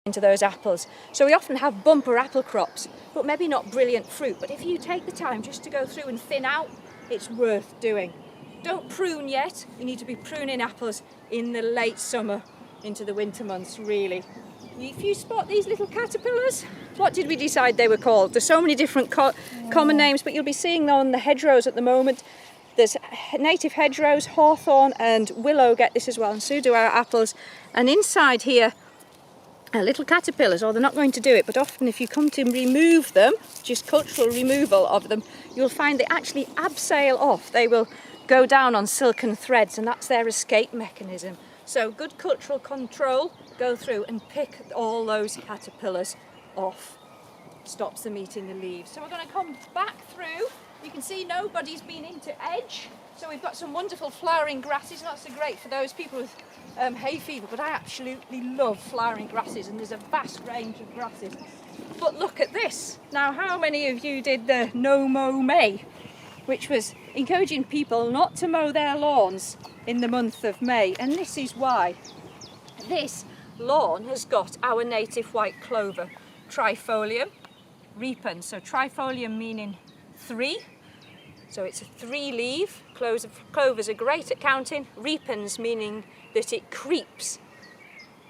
into those apples. So we often have bumper apple crops, but maybe not brilliant fruit. But if you take the time just to go through and thin out, it's worth doing. Don't prune yet. You need to be pruning apples in the late summer into the winter months, really. If you spot these little caterpillars, what did we decide they were called? There's so many different common names, but you'll be seeing them on the hedgerows at the moment. There's native hedgerows, hawthorn and willow get this as well, and so do our apples. And inside here are little caterpillars, or they're not going to do it, but often if you come to remove them, just cultural removal of them, you'll find they actually abseil off. They will go down on silken threads, and that's their escape mechanism. So good cultural control, go through and pick all those caterpillars off. Stops them eating the leaves. So we're going to come back through. You can see nobody's been into edge. So we've got some wonderful flowering grasses, not so great for those people with hay fever, but I absolutely love flowering grasses, and there's a vast range of grasses. But look at this. Now, how many of you did the No Mow May, which was encouraging people not to mow their lawns in the month of May? And this is why. This lawn has got our native white clover, Trifolium repens. So Trifolium meaning 3. So it's a 3-leaf. Clovers are great at counting. Repens meaning that it creeps.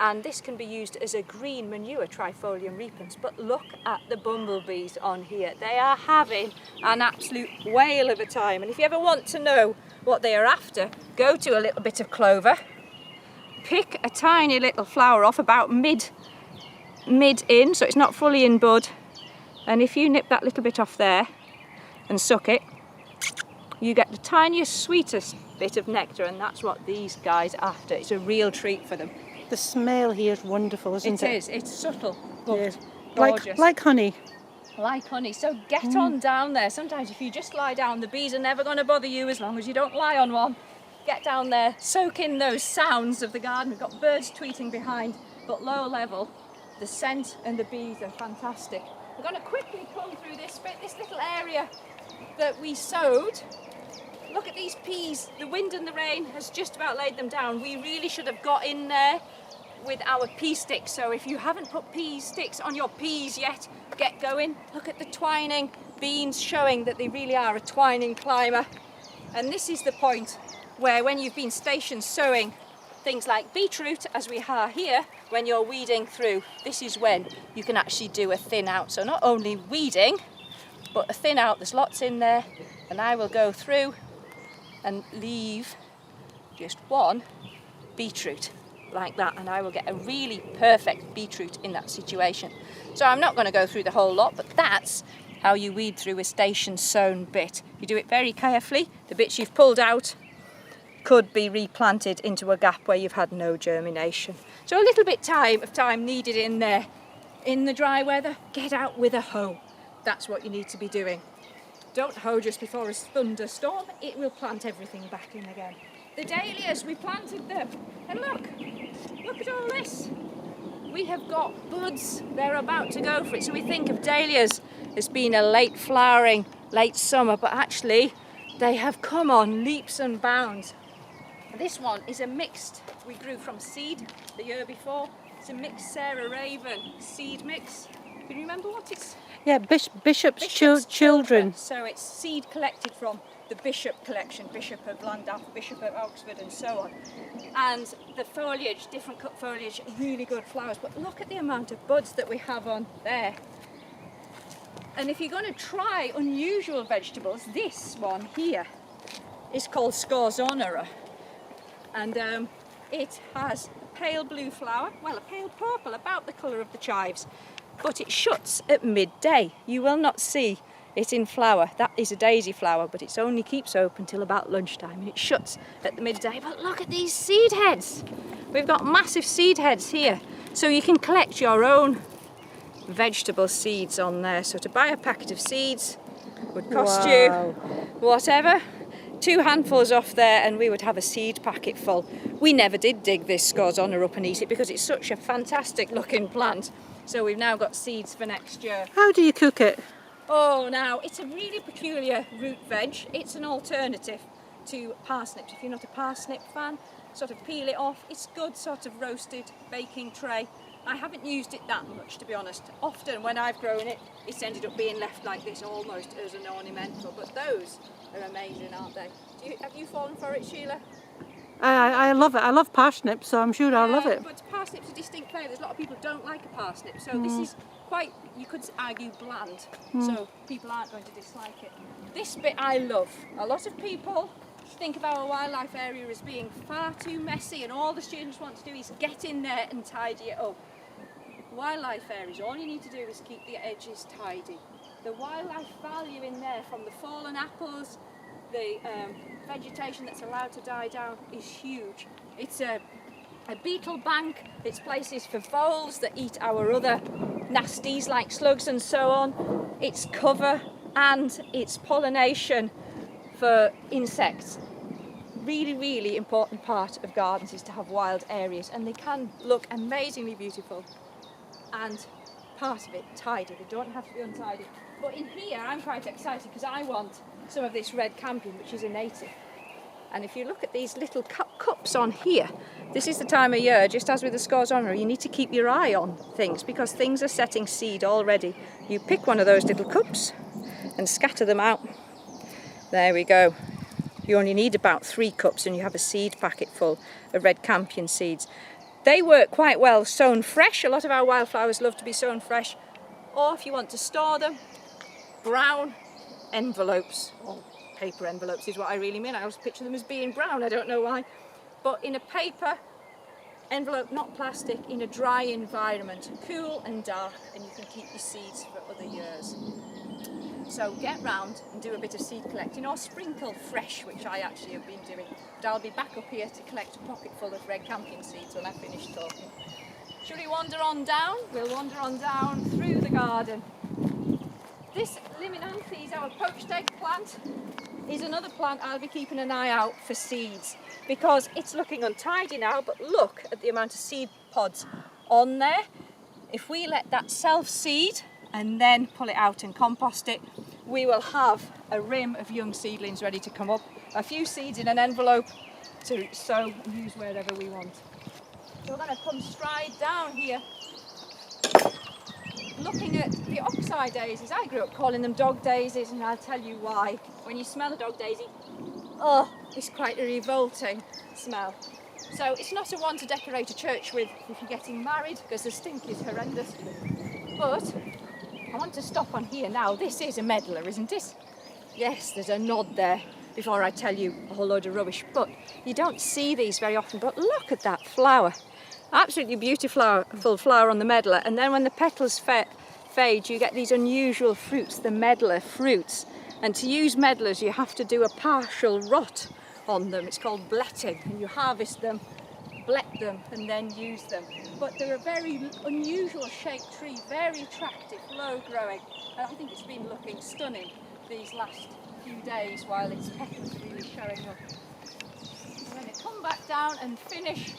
And this can be used as a green manure, Trifolium repens. But look at the bumblebees on here. They are having an absolute whale of a time. And if you ever want to know what they are after, go to a little bit of clover, pick a tiny little flower off about mid in, so it's not fully in bud. And if you nip that little bit off there and suck it, you get the tiniest, sweetest bit of nectar, and that's what these guys are after. It's a real treat for them. The smell here is wonderful, isn't it? It is. It's subtle, but Yes. gorgeous. Like honey. Like honey. So get on down there. Sometimes if you just lie down, the bees are never going to bother you as long as you don't lie on one. Get down there, soak in those sounds of the garden. We've got birds tweeting behind, but low level, the scent and the bees are fantastic. We're going to quickly come through this bit, this little area that we sowed. Look at these peas. The wind and the rain has just about laid them down. We really should have got in there with our pea sticks. So if you haven't put pea sticks on your peas yet, get going. Look at the twining beans, showing that they really are a twining climber. And this is the point where, when you've been station sowing things like beetroot, as we are here, when you're weeding through, this is when you can actually do a thin out. So not only weeding, but a thin out. There's lots in there, and I will go through and leave just one beetroot like that, and I will get a really perfect beetroot in that situation. So I'm not going to go through the whole lot, but that's how you weed through a station sown bit. You do it very carefully. The bits you've pulled out could be replanted into a gap where you've had no germination. So a little bit of time needed in there. In the dry weather, get out with a hoe. That's what you need to be doing. Don't hoe just before a thunderstorm. It will plant everything back in again. The dahlias, we planted them. And look at all this. We have got buds. They're about to go for it. So we think of dahlias as being a late flowering, late summer, but actually they have come on leaps and bounds. This one is a mixed, we grew from seed the year before. It's a mixed Sarah Raven seed mix. Can you remember what it's? Yeah, Bishop's children. So it's seed collected from the Bishop collection, Bishop of Llandaff, Bishop of Oxford and so on. And the foliage, different cut foliage, really good flowers. But look at the amount of buds that we have on there. And if you're going to try unusual vegetables, this one here is called Scorzonera. And it has a pale blue flower, well, a pale purple, about the colour of the chives. But it shuts at midday. You will not see it in flower. That is a daisy flower, but it only keeps open till about lunchtime, and it shuts at the midday. But look at these seed heads. We've got massive seed heads here. So you can collect your own vegetable seeds on there. So to buy a packet of seeds would cost you whatever, 2 handfuls off there, and we would have a seed packet full. We never did dig this Scorzonera up and eat it because it's such a fantastic looking plant. So we've now got seeds for next year. How do you cook it? Oh, now, it's a really peculiar root veg. It's an alternative to parsnips. If you're not a parsnip fan, sort of peel it off. It's good sort of roasted baking tray. I haven't used it that much, to be honest. Often when I've grown it, it's ended up being left like this almost as an ornamental, but those are amazing, aren't they? Have you fallen for it, Sheila? I love it. I love parsnips, so I'm sure I'll love it. But parsnips are distinct flavour. There's a lot of people who don't like a parsnip, so this is quite, you could argue, bland, so people aren't going to dislike it. This bit I love. A lot of people think of our wildlife area as being far too messy and all the students want to do is get in there and tidy it up. Wildlife areas, all you need to do is keep the edges tidy. The wildlife value in there, from the fallen apples, the vegetation that's allowed to die down, is huge. It's a beetle bank, it's places for voles that eat our other nasties like slugs and so on. It's cover and it's pollination for insects. Really, really important part of gardens is to have wild areas, and they can look amazingly beautiful and part of it tidy. They don't have to be untidy. But in here I'm quite excited because I want some of this red campion, which is a native. And if you look at these little cups on here, this is the time of year, just as with the scorzonera, you need to keep your eye on things because things are setting seed already. You pick one of those little cups and scatter them out. There we go. You only need about 3 cups and you have a seed packet full of red campion seeds. They work quite well sown fresh. A lot of our wildflowers love to be sown fresh. Or if you want to store them, brown envelopes, or paper envelopes is what I really mean. I always picture them as being brown, I don't know why. But in a paper envelope, not plastic, in a dry environment, cool and dark, and you can keep your seeds for other years. So get round and do a bit of seed collecting, or sprinkle fresh, which I actually have been doing. But I'll be back up here to collect a pocket full of red campion seeds when I finish talking. Shall we wander on down? We'll wander on down through the garden. This Liminanthes, our poached egg plant, is another plant I'll be keeping an eye out for seeds because it's looking untidy now, but look at the amount of seed pods on there. If we let that self-seed and then pull it out and compost it, we will have a rim of young seedlings ready to come up. A few seeds in an envelope to sow and use wherever we want. So we're going to come stride down here, looking at the oxeye daisies. I grew up calling them dog daisies, and I'll tell you why. When you smell a dog daisy, oh, it's quite a revolting smell. So it's not a one to decorate a church with if you're getting married, because the stink is horrendous. But I want to stop on here now. This is a medlar, isn't it? Yes, there's a nod there before I tell you a whole load of rubbish. But you don't see these very often. But look at that flower. Absolutely beautiful flower on the medlar. And then when the petals fade, you get these unusual fruits, the medlar fruits. And to use medlars, you have to do a partial rot on them. It's called bletting. And you harvest them, blet them, and then use them. But they're a very unusual shaped tree, very attractive, low growing. And I think it's been looking stunning these last few days while its petals are really showing up. I'm going to come back down and finish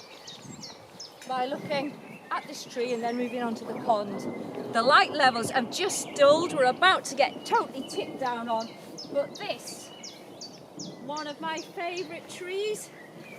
by looking at this tree and then moving on to the pond. The light levels have just dulled. We're about to get totally tipped down on. But this, one of my favourite trees.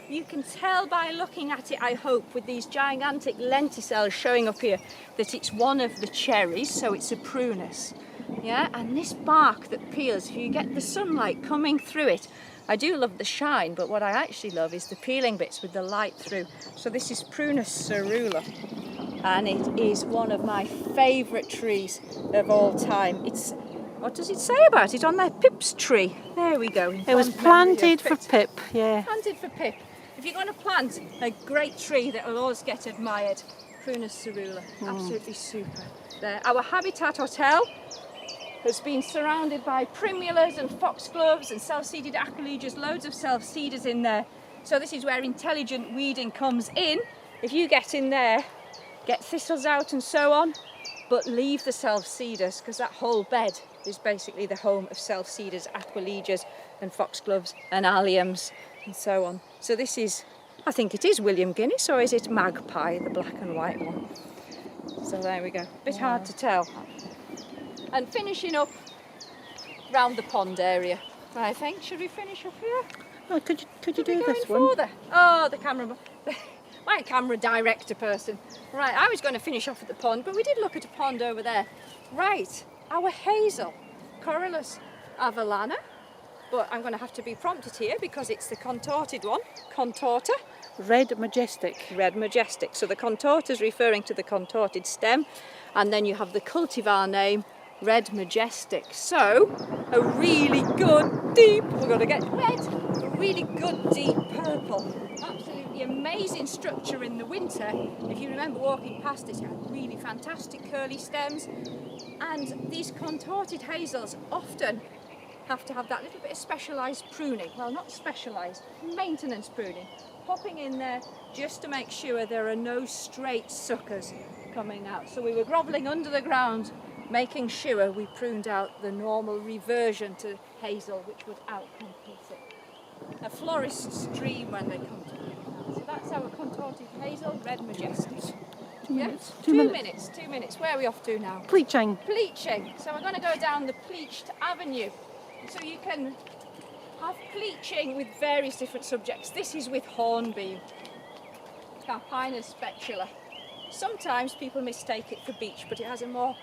You can tell by looking at it, I hope, with these gigantic lenticels showing up here, that it's one of the cherries, so it's a prunus. Yeah, and this bark that peels, if you get the sunlight coming through it, I do love the shine, but what I actually love is the peeling bits with the light through. So this is Prunus caerula, and it is one of my favourite trees of all time. It's, what does it say about it on their Pip's tree? There we go. It was planted for Pip, yeah. Planted for Pip. If you're going to plant a great tree that will always get admired, Prunus caerula, absolutely super. There. Our Habitat Hotel has been surrounded by primulas and foxgloves and self-seeded aquilegias, loads of self-seeders in there. So this is where intelligent weeding comes in. If you get in there, get thistles out and so on, but leave the self-seeders, because that whole bed is basically the home of self-seeders, aquilegias and foxgloves and alliums and so on. So this is, I think it is William Guinness, or is it Magpie, the black and white one? So there we go. Bit hard to tell. And finishing up round the pond area, I think. Should we finish up here? Oh, could you do this one? Further? Oh, the camera. My camera director person. Right, I was going to finish off at the pond, but we did look at a pond over there. Right, our hazel, Corylus avellana, but I'm going to have to be prompted here because it's the contorted one, contorta. Red Majestic. Red Majestic. So the contorta is referring to the contorted stem, and then you have the cultivar name, Red Majestic. So a really good deep, we're going to get red, a really good deep purple. Absolutely amazing structure in the winter. If you remember walking past it had really fantastic curly stems, and these contorted hazels often have to have that little bit of specialised pruning. Well, not specialised, maintenance pruning. Popping in there just to make sure there are no straight suckers coming out. So we were grovelling under the ground, making sure we pruned out the normal reversion to hazel, which would outcompete it. A florist's dream when they come to it. So that's our contorted hazel, Red Majestic. 2 minutes. Yeah? 2 minutes. 2 minutes. Where are we off to now? Pleaching. Pleaching. So we're going to go down the pleached avenue. So you can have pleaching with various different subjects. This is with hornbeam, Carpinus specula. Sometimes people mistake it for beech, but it has a more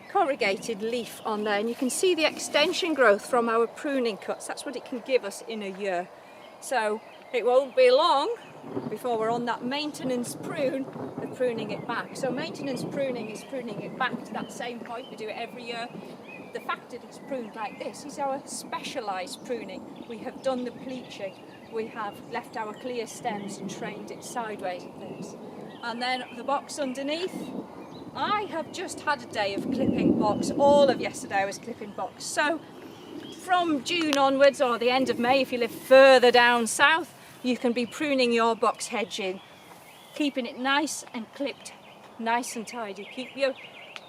corrugated leaf on there, and you can see the extension growth from our pruning cuts. That's what it can give us in a year. So it won't be long before we're on that maintenance prune of pruning it back. So maintenance pruning is pruning it back to that same point. We do it every year. The fact that it's pruned like this is our specialised pruning. We have done the pleaching, we have left our clear stems and trained it sideways like this. And then the box underneath, I have just had a day of clipping box. All of yesterday I was clipping box. So from June onwards, or the end of May if you live further down south, you can be pruning your box hedging, keeping it nice and clipped, nice and tidy. Keep your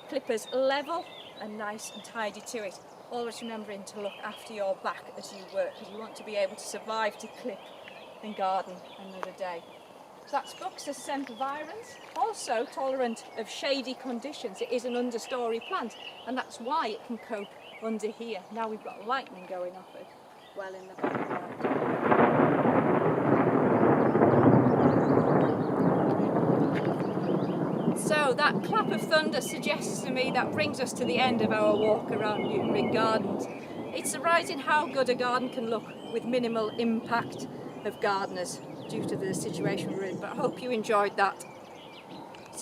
clippers level and nice and tidy to it. Always remembering to look after your back as you work, because you want to be able to survive to clip and garden another day. So that's Buxus sempervirens, also tolerant of shady conditions. It is an understory plant, and that's why it can cope under here. Now we've got lightning going off it well in the background. So that clap of thunder suggests to me that brings us to the end of our walk around Newtonring Gardens. It's surprising how good a garden can look with minimal impact of gardeners due to the situation we're in, but I hope you enjoyed that.